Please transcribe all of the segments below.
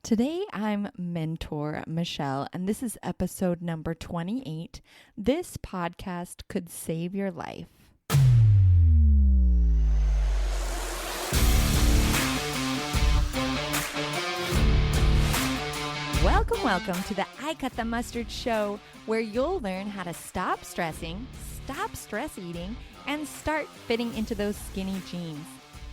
Today, I'm Mentor Michele, and this is episode number 28. This podcast could save your life. Welcome to the I Cut the Mustard show, where you'll learn how to stop stressing, stop stress eating, and start fitting into those skinny jeans.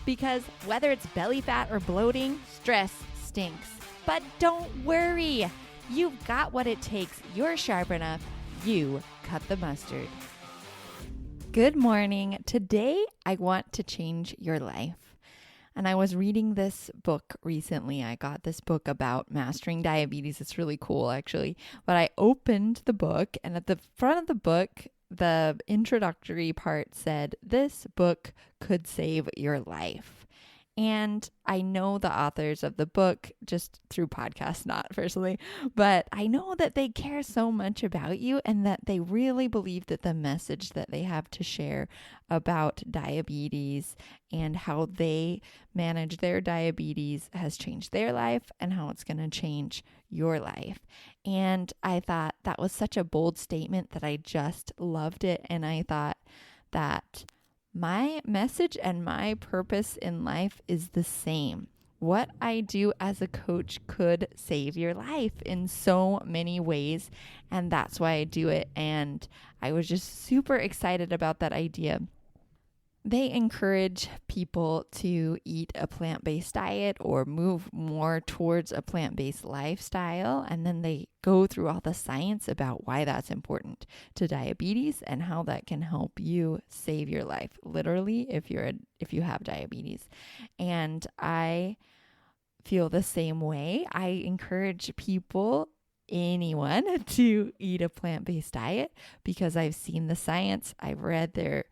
Because whether it's belly fat or bloating, stress stinks. But don't worry, you've got what it takes. You're sharp enough. You cut the mustard. Good morning. Today, I want to change your life. And I was reading this book recently. I got this book about mastering diabetes. It's really cool, actually. But I opened the book, and at the front of the book, the introductory part said, "This book could save your life." And I know the authors of the book just through podcasts, not personally, but I know that they care so much about you and that they really believe that the message that they have to share about diabetes and how they manage their diabetes has changed their life and how it's going to change your life. And I thought that was such a bold statement that I just loved it. And I thought that my message and my purpose in life is the same. What I do as a coach could save your life in so many ways, and that's why I do it. And I was just super excited about that idea. They encourage people to eat a plant-based diet or move more towards a plant-based lifestyle. And then they go through all the science about why that's important to diabetes and how that can help you save your life, literally, if you have diabetes. And I feel the same way. I encourage anyone to eat a plant-based diet because I've seen the science. I've read their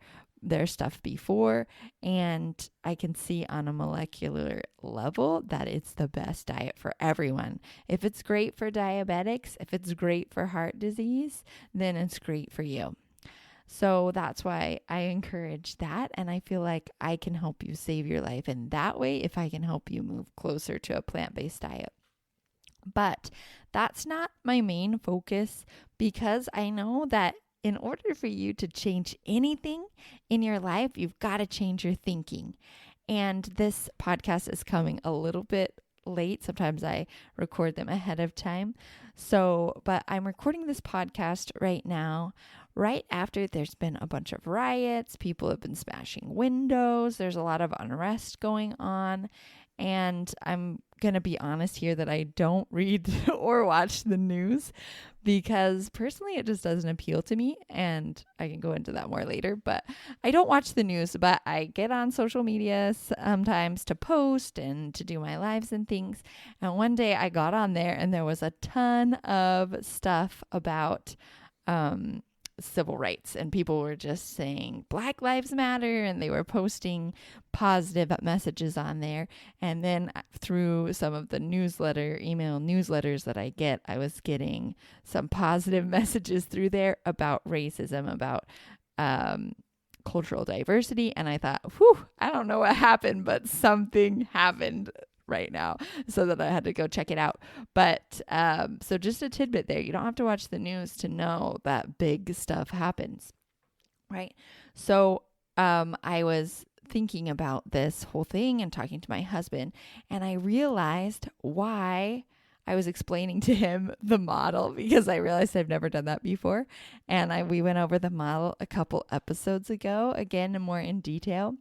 stuff before, and I can see on a molecular level that it's the best diet for everyone. If it's great for diabetics, if it's great for heart disease, then it's great for you. So that's why I encourage that, and I feel like I can help you save your life in that way if I can help you move closer to a plant-based diet. But that's not my main focus, because I know that in order for you to change anything in your life, you've got to change your thinking. And this podcast is coming a little bit late. Sometimes I record them ahead of time. But I'm recording this podcast right now, right after there's been a bunch of riots. People have been smashing windows. There's a lot of unrest going on. And I'm going to be honest here that I don't read or watch the news because personally it just doesn't appeal to me, and I can go into that more later. But I don't watch the news, but I get on social media sometimes to post and to do my lives and things. And one day I got on there and there was a ton of stuff about civil rights, and people were just saying Black Lives Matter, and they were posting positive messages on there. And then through some of the email newsletters that I get, I was getting some positive messages through there about racism, about cultural diversity. And I thought, I don't know what happened, but something happened right now, so that I had to go check it out. But so just a tidbit there, you don't have to watch the news to know that big stuff happens, right? So I was thinking about this whole thing and talking to my husband, and I realized why I was explaining to him the model, because I realized I've never done that before. And we went over the model a couple episodes ago, again, more in detail.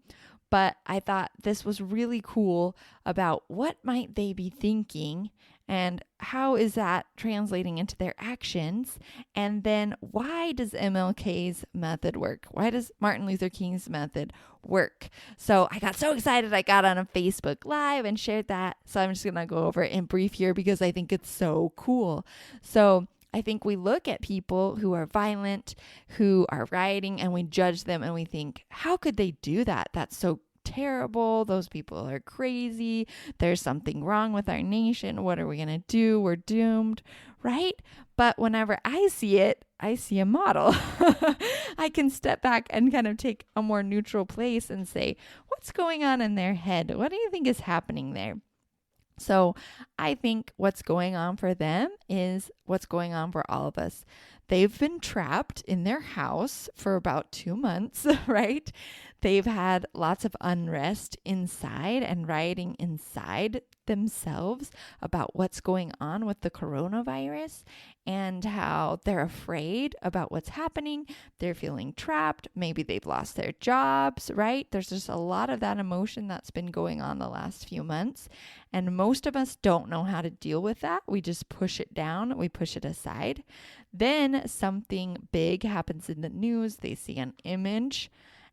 But I thought this was really cool about what might they be thinking and how is that translating into their actions? And then why does MLK's method work? Why does Martin Luther King's method work? So I got so excited I got on a Facebook Live and shared that. So I'm just going to go over it in brief here because I think it's so cool. So I think we look at people who are violent, who are rioting, and we judge them and we think, how could they do that? That's so terrible. Those people are crazy. There's something wrong with our nation. What are we going to do? We're doomed, right? But whenever I see it, I see a model. I can step back and kind of take a more neutral place and say, what's going on in their head? What do you think is happening there? So I think what's going on for them is what's going on for all of us. They've been trapped in their house for about 2 months, right? They've had lots of unrest inside and rioting inside themselves about what's going on with the coronavirus and how they're afraid about what's happening. They're feeling trapped. Maybe they've lost their jobs, right? There's just a lot of that emotion that's been going on the last few months. And most of us don't know how to deal with that. We just push it down, we push it aside. Then something big happens in the news. They see an image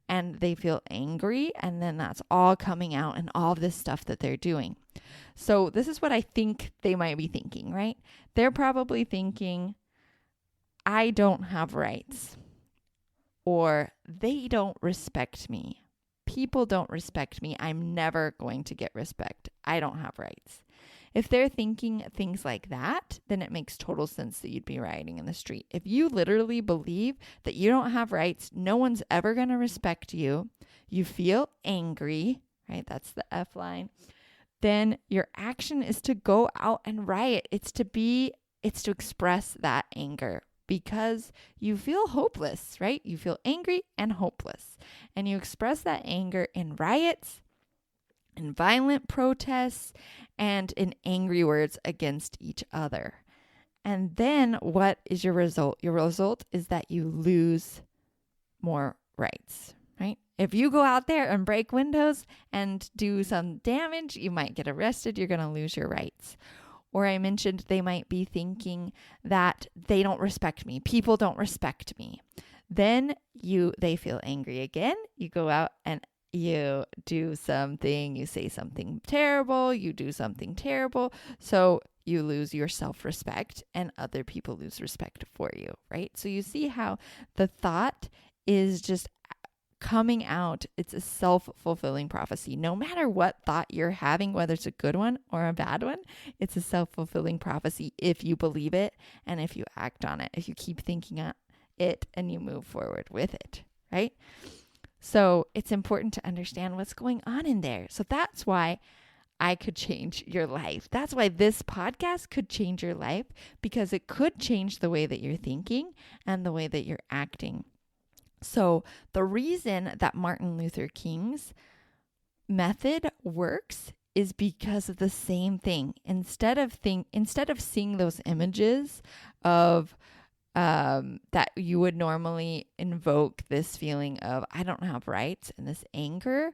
and they feel angry. And then that's all coming out and all this stuff that they're doing. So this is what I think they might be thinking, right? They're probably thinking, I don't have rights, or they don't respect me. People don't respect me. I'm never going to get respect. I don't have rights. If they're thinking things like that, then it makes total sense that you'd be rioting in the street. If you literally believe that you don't have rights, no one's ever going to respect you, you feel angry, right? That's the F line. Then your action is to go out and riot. It's to express that anger because you feel hopeless, right? You feel angry and hopeless. And you express that anger in riots, in violent protests, and in angry words against each other. And then what is your result? Your result is that you lose more rights, right? If you go out there and break windows and do some damage, you might get arrested. You're going to lose your rights. Or I mentioned they might be thinking that they don't respect me. People don't respect me. Then they feel angry again. You go out and you do something, you say something terrible, you do something terrible. So you lose your self-respect and other people lose respect for you, right? So you see how the thought is just coming out. It's a self-fulfilling prophecy. No matter what thought you're having, whether it's a good one or a bad one, it's a self-fulfilling prophecy if you believe it and if you act on it, if you keep thinking it and you move forward with it, right? So it's important to understand what's going on in there. So that's why I could change your life. That's why this podcast could change your life, because it could change the way that you're thinking and the way that you're acting. So the reason that Martin Luther King's method works is because of the same thing. Instead of seeing those images of that you would normally invoke this feeling of I don't have rights and this anger,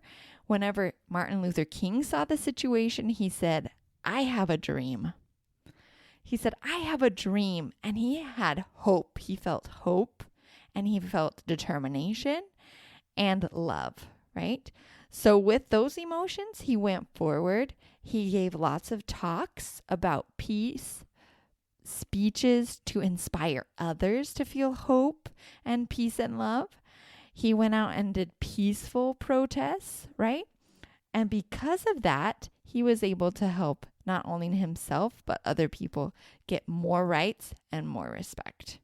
whenever Martin Luther King saw the situation, he said, I have a dream. He said, I have a dream. And he had hope. He felt hope and he felt determination and love, right? So with those emotions, he went forward. He gave lots of talks about peace, speeches to inspire others to feel hope and peace and love. He went out and did peaceful protests, right? And because of that, he was able to help not only himself, but other people get more rights and more respect.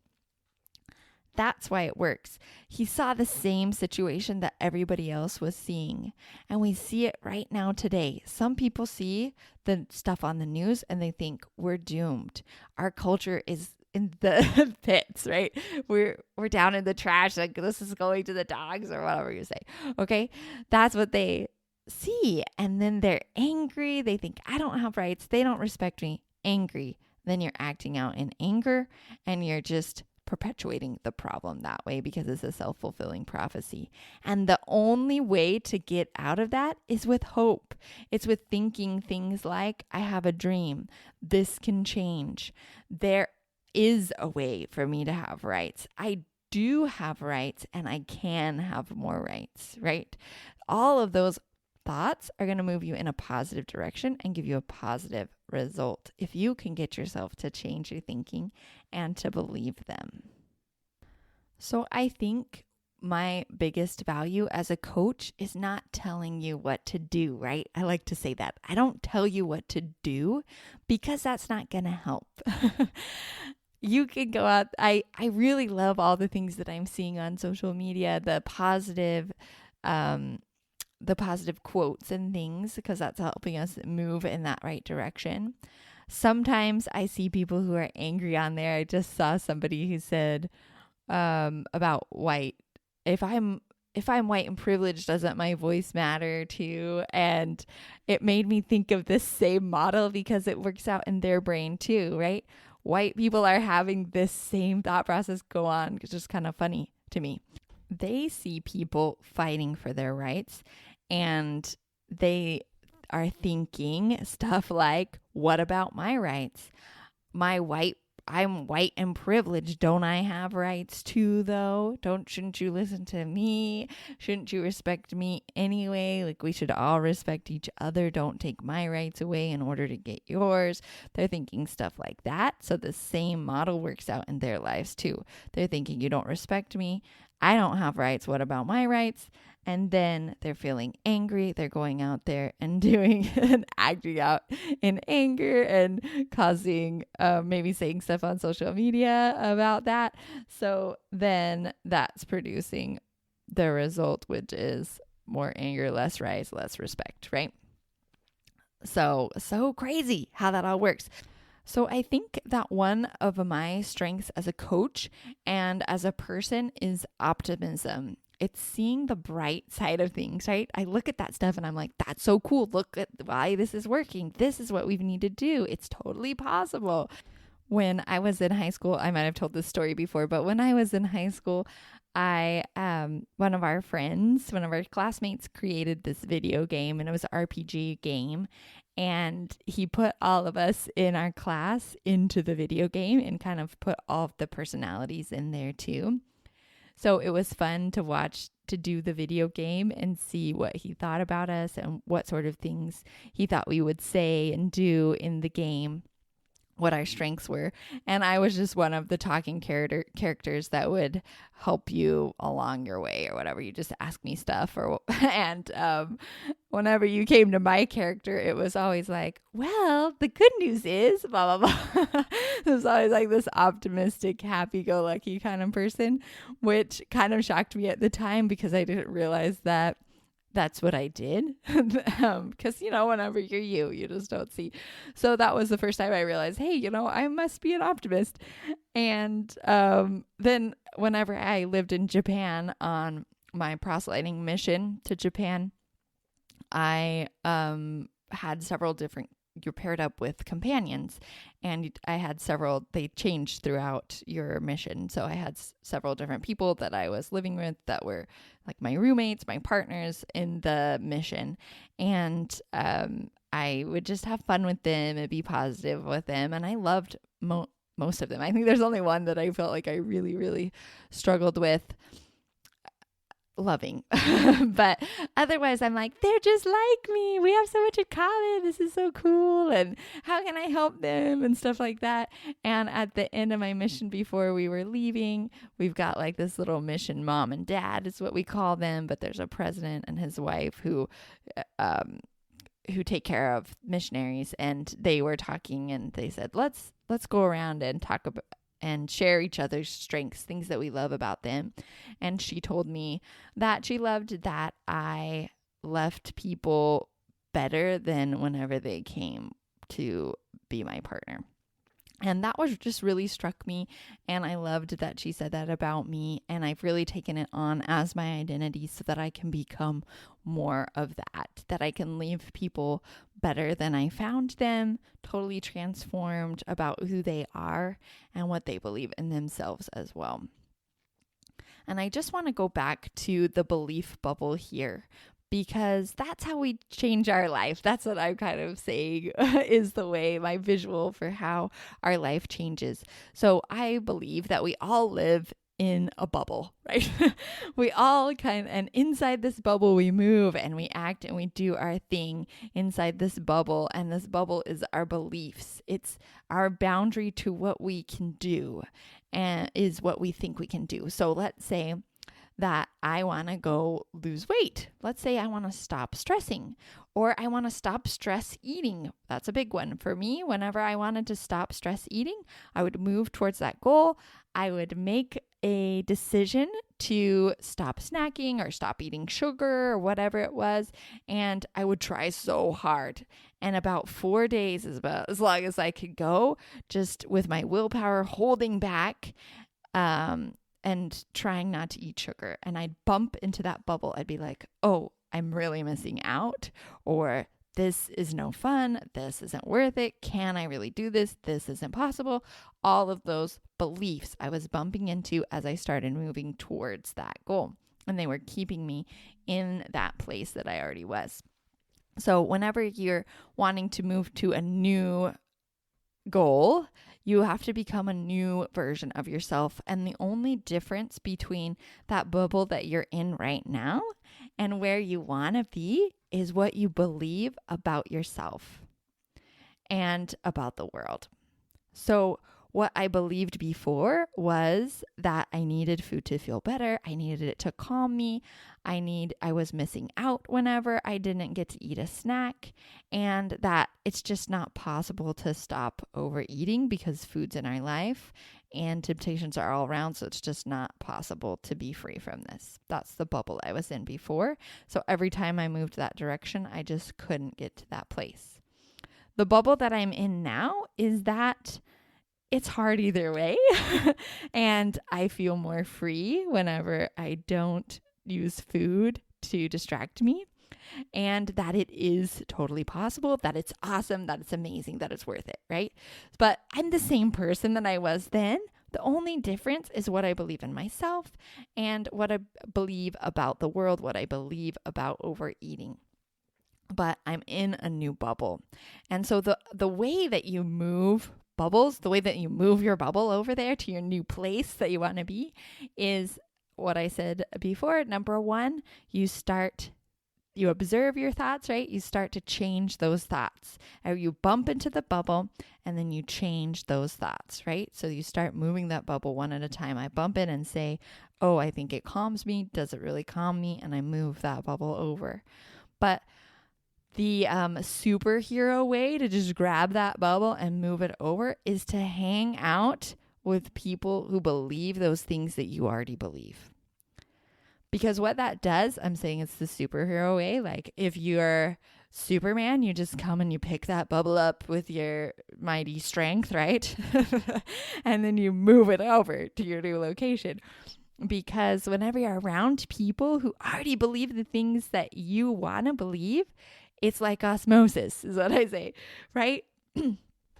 That's why it works. He saw the same situation that everybody else was seeing. And we see it right now today. Some people see the stuff on the news and they think we're doomed. Our culture is in the pits, right? We're down in the trash. Like this is going to the dogs or whatever you say. Okay. That's what they see. And then they're angry. They think I don't have rights. They don't respect me. Angry. Then you're acting out in anger and you're just perpetuating the problem that way because it's a self-fulfilling prophecy. And the only way to get out of that is with hope. It's with thinking things like, I have a dream. This can change. There is a way for me to have rights. I do have rights and I can have more rights, right? All of those thoughts are going to move you in a positive direction and give you a positive result if you can get yourself to change your thinking and to believe them. So I think my biggest value as a coach is not telling you what to do, right? I like to say that. I don't tell you what to do because that's not going to help. You can go out. I really love all the things that I'm seeing on social media, the positive the positive quotes and things, because that's helping us move in that right direction. Sometimes I see people who are angry on there. I just saw somebody who said about white. If I'm white and privileged, doesn't my voice matter too? And it made me think of this same model because it works out in their brain too, right? White people are having this same thought process go on. It's just kind of funny to me. They see people fighting for their rights, and they are thinking stuff like, what about my rights? I'm white and privileged. Don't I have rights too, though? Shouldn't you listen to me? Shouldn't you respect me anyway? Like, we should all respect each other. Don't take my rights away in order to get yours. They're thinking stuff like that. So the same model works out in their lives too. They're thinking, you don't respect me. I don't have rights. What about my rights? And then they're feeling angry. They're going out there and doing and acting out in anger and causing, maybe saying stuff on social media about that. So then that's producing the result, which is more anger, less rights, less respect, right? So crazy how that all works. So I think that one of my strengths as a coach and as a person is optimism. It's seeing the bright side of things, right? I look at that stuff and I'm like, that's so cool. Look at why this is working. This is what we need to do. It's totally possible. When I was in high school, I might have told this story before, but when I was in high school, one of our classmates created this video game, and it was an RPG game. And he put all of us in our class into the video game and kind of put all of the personalities in there too. So it was fun to watch, to do the video game and see what he thought about us and what sort of things he thought we would say and do in the game, what our strengths were. And I was just one of the talking characters that would help you along your way or whatever. You just ask me stuff and whenever you came to my character, it was always like, well, the good news is blah, blah, blah. It was always like this optimistic, happy-go-lucky kind of person, which kind of shocked me at the time because I didn't realize that that's what I did. Because, whenever you're you just don't see. So that was the first time I realized, hey, I must be an optimist. And then whenever I lived in Japan on my proselyting mission to Japan, I had several different, you're paired up with companions, and I had several, they changed throughout your mission. So I had several different people that I was living with that were like my roommates, my partners in the mission. And I would just have fun with them and be positive with them. And I loved most of them. I think there's only one that I felt like I really, really struggled with loving. But otherwise I'm like, they're just like me. We have so much in common. This is so cool. And how can I help them and stuff like that. And at the end of my mission, before we were leaving, we've got like this little mission mom and dad is what we call them. But there's a president and his wife who take care of missionaries, and they were talking and they said, let's go around and talk about and share each other's strengths, things that we love about them. And she told me that she loved that I left people better than whenever they came to be my partner. And that was just really struck me. And I loved that she said that about me. And I've really taken it on as my identity so that I can become more of that I can leave people better than I found them, totally transformed about who they are and what they believe in themselves as well. And I just want to go back to the belief bubble here, because that's how we change our life. That's what I'm kind of saying is the way, my visual for how our life changes. So I believe that we all live in a bubble, right? We all and inside this bubble, we move and we act and we do our thing inside this bubble. And this bubble is our beliefs. It's our boundary to what we can do and is what we think we can do. So let's say that I want to go lose weight. Let's say I want to stop stressing, or I want to stop stress eating. That's a big one for me. Whenever I wanted to stop stress eating, I would move towards that goal. I would make a decision to stop snacking or stop eating sugar or whatever it was. And I would try so hard. And about 4 days is about as long as I could go, just with my willpower holding back, and trying not to eat sugar. And I'd bump into that bubble. I'd be like, oh, I'm really missing out. Or this is no fun. This isn't worth it. Can I really do this? This isn't possible. All of those beliefs I was bumping into as I started moving towards that goal. And they were keeping me in that place that I already was. So whenever you're wanting to move to a new goal, you have to become a new version of yourself. And the only difference between that bubble that you're in right now and where you want to be is what you believe about yourself and about the world. So what I believed before was that I needed food to feel better. I needed it to calm me. I was missing out whenever I didn't get to eat a snack, and that it's just not possible to stop overeating because food's in our life and temptations are all around. So it's just not possible to be free from this. That's the bubble I was in before. So every time I moved that direction, I just couldn't get to that place. The bubble that I'm in now is that it's hard either way. And I feel more free whenever I don't use food to distract me. And that it is totally possible, that it's awesome, that it's amazing, that it's worth it, right? But I'm the same person that I was then. The only difference is what I believe in myself and what I believe about the world, what I believe about overeating. But I'm in a new bubble. And so the way that you move bubbles, the way that you move your bubble over there to your new place that you want to be is what I said before. Number one, you observe your thoughts, right? You start to change those thoughts. Or you bump into the bubble and then you change those thoughts, right? So you start moving that bubble one at a time. I bump in and say, oh, I think it calms me. Does it really calm me? And I move that bubble over. But the superhero way to just grab that bubble and move it over is to hang out with people who believe those things that you already believe. Because what that does, I'm saying it's the superhero way. Like if you're Superman, you just come and you pick that bubble up with your mighty strength, right? And then you move it over to your new location. Because whenever you're around people who already believe the things that you want to believe, it's like osmosis is what I say, right?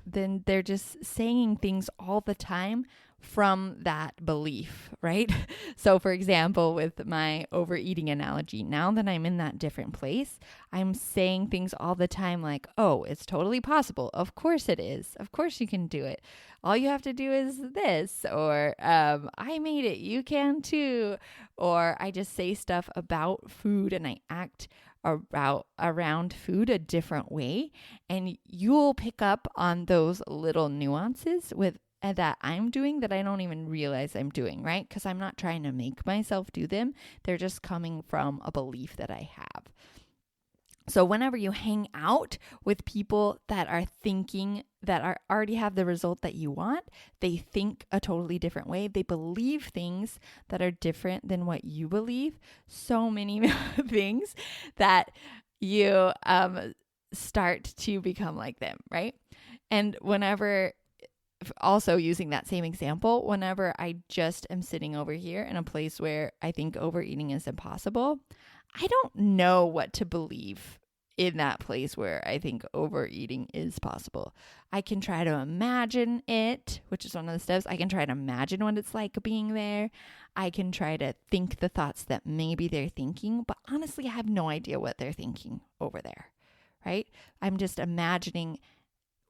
Then they're just saying things all the time from that belief, right? So for example, with my overeating analogy, now that I'm in that different place, I'm saying things all the time like, oh, it's totally possible. Of course it is. Of course you can do it. All you have to do is this, or I made it, you can too. Or I just say stuff about food and I act around food a different way, and you'll pick up on those little nuances that I'm doing that I don't even realize I'm doing, right? Because I'm not trying to make myself do them. They're just coming from a belief that I have. So whenever you hang out with people that are thinking that already have the result that you want, they think a totally different way. They believe things that are different than what you believe. So many things that you start to become like them, right? And also using that same example, whenever I just am sitting over here in a place where I think overeating is impossible, I don't know what to believe in that place where I think overeating is possible. I can try to imagine it, which is one of the steps. I can try to imagine what it's like being there. I can try to think the thoughts that maybe they're thinking, but honestly, I have no idea what they're thinking over there, right? I'm just imagining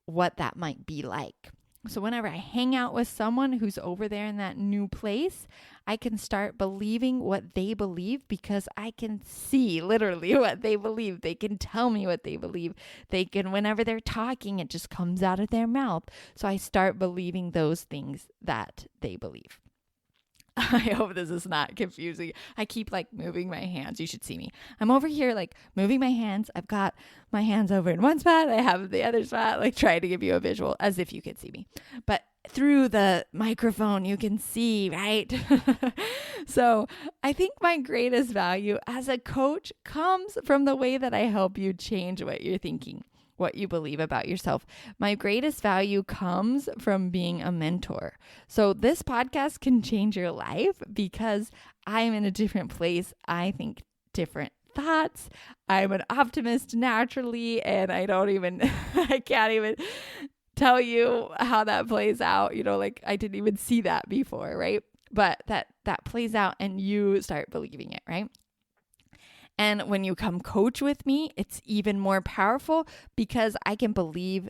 what that might be like. So whenever I hang out with someone who's over there in that new place, I can start believing what they believe because I can see literally what they believe. They can tell me what they believe. Whenever they're talking, it just comes out of their mouth. So I start believing those things that they believe. I hope this is not confusing. I keep like moving my hands. You should see me. I'm over here like moving my hands. I've got my hands over in one spot. I have the other spot, like trying to give you a visual as if you could see me. But through the microphone, you can see, right? So I think my greatest value as a coach comes from the way that I help you change what you're thinking, what you believe about yourself. My greatest value comes from being a mentor. So this podcast can change your life because I'm in a different place. I think different thoughts. I'm an optimist naturally, and I can't even tell you how that plays out. Like I didn't even see that before, right? But that plays out and you start believing it, right? And when you come coach with me, it's even more powerful because I can believe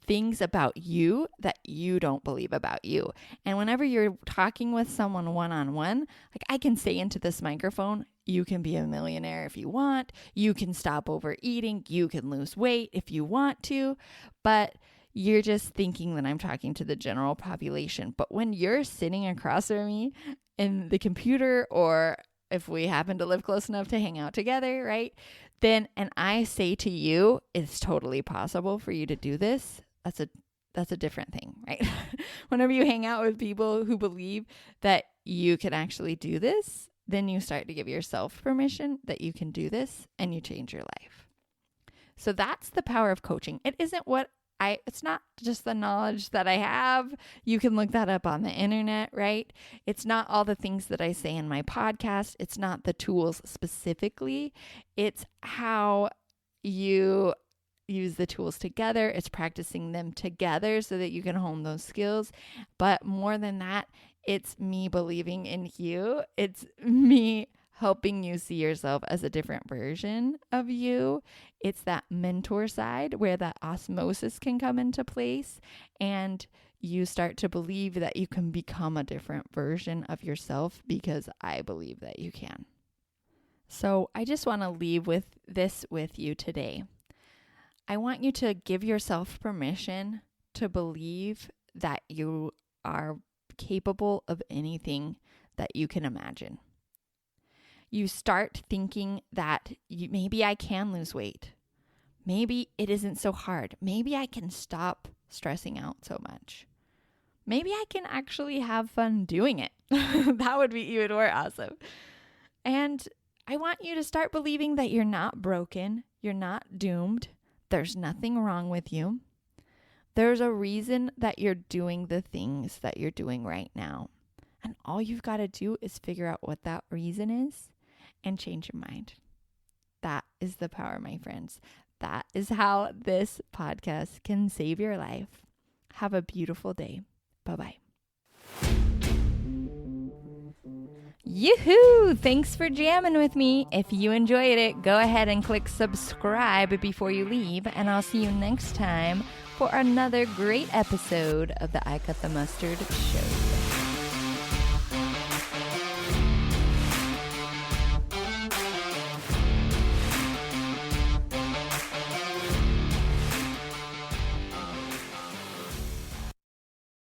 things about you that you don't believe about you. And whenever you're talking with someone one-on-one, like I can say into this microphone, you can be a millionaire if you want. You can stop overeating. You can lose weight if you want to. But you're just thinking that I'm talking to the general population. But when you're sitting across from me in the computer, or if we happen to live close enough to hang out together, right? And I say to you, it's totally possible for you to do this. That's a different thing, right? Whenever you hang out with people who believe that you can actually do this, then you start to give yourself permission that you can do this and you change your life. So that's the power of coaching. It's not just the knowledge that I have. You can look that up on the internet, right? It's not all the things that I say in my podcast. It's not the tools specifically. It's how you use the tools together. It's practicing them together so that you can hone those skills. But more than that, it's me believing in you. It's me helping you see yourself as a different version of you. It's that mentor side where that osmosis can come into place and you start to believe that you can become a different version of yourself because I believe that you can. So I just want to leave with you today. I want you to give yourself permission to believe that you are capable of anything that you can imagine. You start thinking that maybe I can lose weight. Maybe it isn't so hard. Maybe I can stop stressing out so much. Maybe I can actually have fun doing it. That would be even more awesome. And I want you to start believing that you're not broken. You're not doomed. There's nothing wrong with you. There's a reason that you're doing the things that you're doing right now. And all you've got to do is figure out what that reason is and change your mind. That is the power, my friends. That is how this podcast can save your life. Have a beautiful day. Bye-bye. Yoo-hoo! Thanks for jamming with me. If you enjoyed it, go ahead and click subscribe before you leave, and I'll see you next time for another great episode of the I Cut the Mustard show.